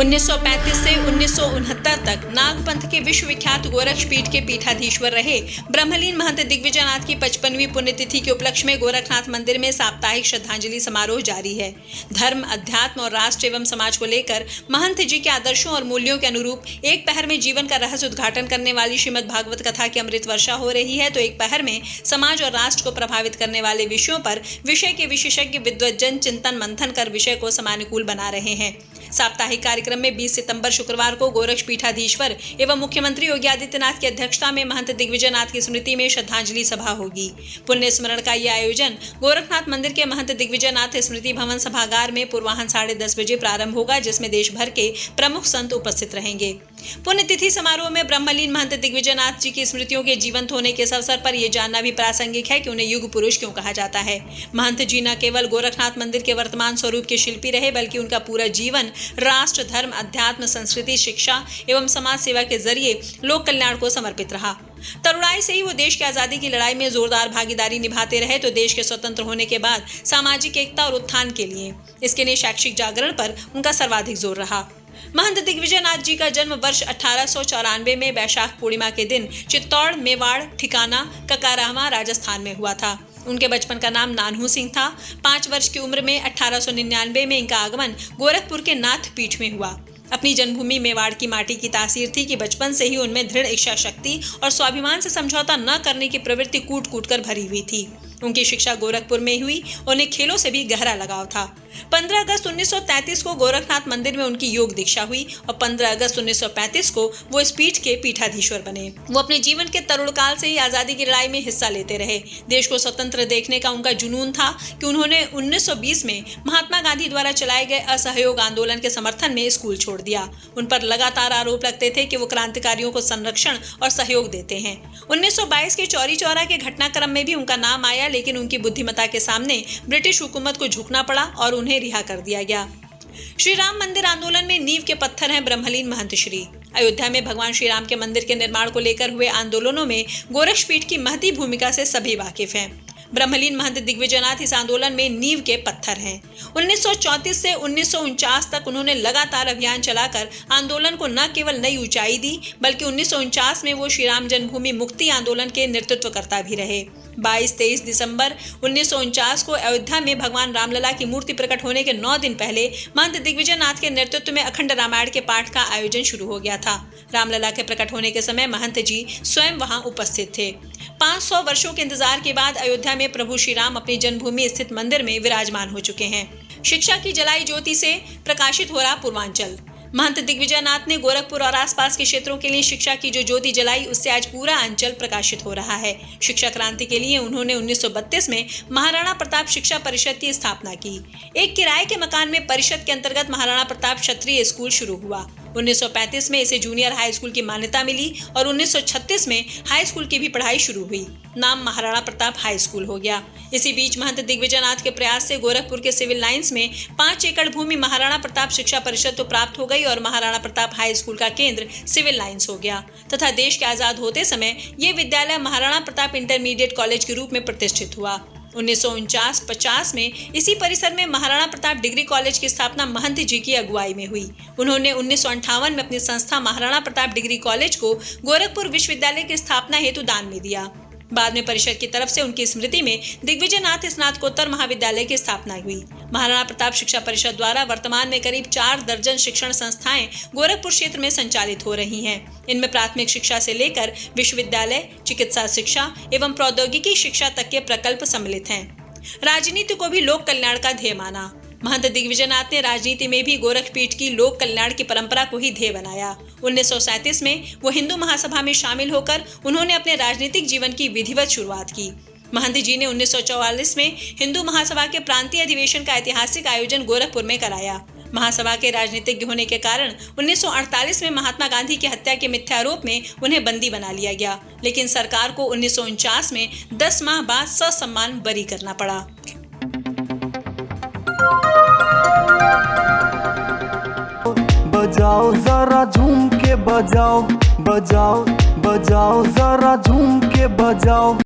1935 से 1969 तक नागपंथ के विश्वविख्यात गोरक्षपीठ के पीठाधीश्वर रहे ब्रह्मलीन महंत दिग्विजयनाथ की 55वीं पुण्यतिथि के उपलक्ष्य में गोरखनाथ मंदिर में साप्ताहिक श्रद्धांजलि समारोह जारी है। धर्म, अध्यात्म और राष्ट्र एवं समाज को लेकर महंत जी के आदर्शों और मूल्यों के अनुरूप एक पहर में जीवन का रहस्य उद्घाटन करने वाली श्रीमद् भागवत कथा की अमृत वर्षा हो रही है, तो एक पहर में समाज और राष्ट्र को प्रभावित करने वाले विषयों पर विषय के विशेषज्ञ विद्वज्जन चिंतन मंथन कर विषय को समानुकूल बना रहे हैं। साप्ताहिक कार्यक्रम में 20 सितंबर शुक्रवार को गोरक्ष पीठाधीश्वर एवं मुख्यमंत्री योगी आदित्यनाथ की अध्यक्षता में महंत दिग्विजयनाथ की स्मृति में श्रद्धांजलि सभा होगी। पुण्य स्मरण का यह आयोजन गोरखनाथ मंदिर के महंत दिग्विजयनाथ स्मृति भवन सभागार में पूर्वाह्न 10:30 बजे प्रारंभ होगा, जिसमें देश भर के प्रमुख संत उपस्थित रहेंगे। पुण्यतिथि समारोह में ब्रह्मलीन महंत दिग्विजयनाथ जी की स्मृतियों के जीवंत होने के अवसर पर यह जानना भी प्रासंगिक है कि उन्हें युग पुरुष क्यों कहा जाता है। महंत जी न केवल गोरखनाथ मंदिर के वर्तमान स्वरूप के शिल्पी रहे, बल्कि उनका पूरा जीवन राष्ट्र, धर्म, अध्यात्म, संस्कृति, शिक्षा एवं समाज सेवा के जरिए लोक कल्याण को समर्पित रहा। तरुणाई से ही वो देश की आजादी की लड़ाई में जोरदार भागीदारी निभाते रहे, तो देश के स्वतंत्र होने के बाद सामाजिक एकता और उत्थान के लिए, इसके लिए शैक्षिक जागरण पर उनका सर्वाधिक जोर रहा। महंत दिग्विजयनाथ जी का जन्म वर्ष 1894 में वैशाख पूर्णिमा के दिन चित्तौड़, मेवाड़, ठिकाना, ककारामा, राजस्थान में हुआ था। उनके बचपन का नाम नानहू सिंह था। 5 वर्ष की उम्र में 1899 में इनका आगमन गोरखपुर के नाथ पीठ में हुआ। अपनी जन्मभूमि मेवाड़ की माटी की तासीर थी कि बचपन से ही उनमें दृढ़ इच्छा शक्ति और स्वाभिमान से समझौता न करने की प्रवृत्ति कूट कूट कर भरी हुई थी। उनकी शिक्षा गोरखपुर में हुई। उन्हें खेलों से भी गहरा लगाव था। 15 अगस्त 1933 को गोरखनाथ मंदिर में उनकी योग दीक्षा हुई और 15 अगस्त 1935 को वो इस पीठ के पीठाधीश्वर बने। वो अपने जीवन के तरुण काल से ही आजादी की लड़ाई में हिस्सा लेते रहे। देश को स्वतंत्र देखने का उनका जुनून था कि उन्होंने 1920 में महात्मा गांधी द्वारा चलाए गए असहयोग आंदोलन के समर्थन में स्कूल छोड़ दिया। उन पर लगातार आरोप लगते थे कि वो क्रांतिकारियों को संरक्षण और सहयोग देते हैं। 1922 के चौरी चौरा के घटनाक्रम में भी उनका नाम आया, लेकिन उनकी बुद्धिमत्ता के सामने ब्रिटिश हुकूमत को झुकना पड़ा और उन्हें रिहा कर दिया गया। श्री राम मंदिर आंदोलन में नींव के पत्थर हैं ब्रह्मलीन महंत श्री। अयोध्या में भगवान श्री राम के मंदिर के निर्माण को लेकर हुए आंदोलनों में गोरक्षपीठ की महती भूमिका से सभी वाकिफ हैं। ब्रह्मलीन महंत दिग्विजयनाथ इस आंदोलन में नींव के पत्थर हैं। 1934 से 1949 तक उन्होंने लगातार अभियान चलाकर आंदोलन को न केवल नई ऊंचाई दी, बल्कि 1949 में वो श्री राम जन्मभूमि मुक्ति आंदोलन के नेतृत्वकर्ता भी रहे। 22-23 दिसंबर 1949 को अयोध्या में भगवान रामलला की मूर्ति प्रकट होने के 9 दिन पहले महंत दिग्विजयनाथ के नेतृत्व में अखंड रामायण के पाठ का आयोजन शुरू हो गया था। रामलला के प्रकट होने के समय महंत जी स्वयं वहां उपस्थित थे। 500 वर्षों के इंतजार के बाद अयोध्या में प्रभु श्री राम अपनी जन्मभूमि स्थित मंदिर में विराजमान हो चुके हैं। शिक्षा की जलाई ज्योति से प्रकाशित हो रहा पूर्वांचल। महंत दिग्विजयनाथ ने गोरखपुर और आसपास के क्षेत्रों के लिए शिक्षा की जो ज्योति जलाई, उससे आज पूरा अंचल प्रकाशित हो रहा है। शिक्षा क्रांति के लिए उन्होंने 1932 में महाराणा प्रताप शिक्षा परिषद की स्थापना की। एक किराए के मकान में परिषद के अंतर्गत महाराणा प्रताप क्षत्रिय स्कूल शुरू हुआ। 1935 में इसे जूनियर हाई स्कूल की मान्यता मिली और 1936 में हाई स्कूल की भी पढ़ाई शुरू हुई। नाम महाराणा प्रताप हाई स्कूल हो गया। इसी बीच महंत दिग्विजयनाथ के प्रयास से गोरखपुर के सिविल लाइंस में 5 एकड़ भूमि महाराणा प्रताप शिक्षा परिषद को प्राप्त हो गई और महाराणा प्रताप हाई स्कूल का केंद्र सिविल लाइंस हो गया तथा देश के आजाद होते समय ये विद्यालय महाराणा प्रताप इंटरमीडिएट कॉलेज के रूप में प्रतिष्ठित हुआ। 1949-50 में इसी परिसर में महाराणा प्रताप डिग्री कॉलेज की स्थापना महंत जी की अगुवाई में हुई। उन्होंने 1958 में अपनी संस्था महाराणा प्रताप डिग्री कॉलेज को गोरखपुर विश्वविद्यालय की स्थापना हेतु दान में दिया। बाद में परिषद की तरफ से उनकी स्मृति में दिग्विजयनाथ स्नातकोत्तर महाविद्यालय की स्थापना हुई। महाराणा प्रताप शिक्षा परिषद द्वारा वर्तमान में करीब 4 दर्जन शिक्षण संस्थाएं गोरखपुर क्षेत्र में संचालित हो रही हैं। इनमें प्राथमिक शिक्षा से लेकर विश्वविद्यालय, चिकित्सा शिक्षा एवं प्रौद्योगिकी शिक्षा तक के प्रकल्प सम्मिलित हैं। राजनीति को भी लोक कल्याण का ध्येय माना। महंत दिग्विजयनाथ ने राजनीति में भी गोरखपीठ की लोक कल्याण की परंपरा को ही ध्येय बनाया। 1937 में वो हिंदू महासभा में शामिल होकर उन्होंने अपने राजनीतिक जीवन की विधिवत शुरुआत की। महंत जी ने 1944 में हिंदू महासभा के प्रांतीय अधिवेशन का ऐतिहासिक आयोजन गोरखपुर में कराया। महासभा के राजनीतिज्ञ होने के कारण 1948 में महात्मा गांधी की हत्या के मिथ्यारोप में उन्हें बंदी बना लिया गया, लेकिन सरकार को 1949 में 10 माह बाद ससम्मान बरी करना पड़ा। बजाओ जरा झूम के बजाओ, बजाओ बजाओ जरा झूम के बजाओ।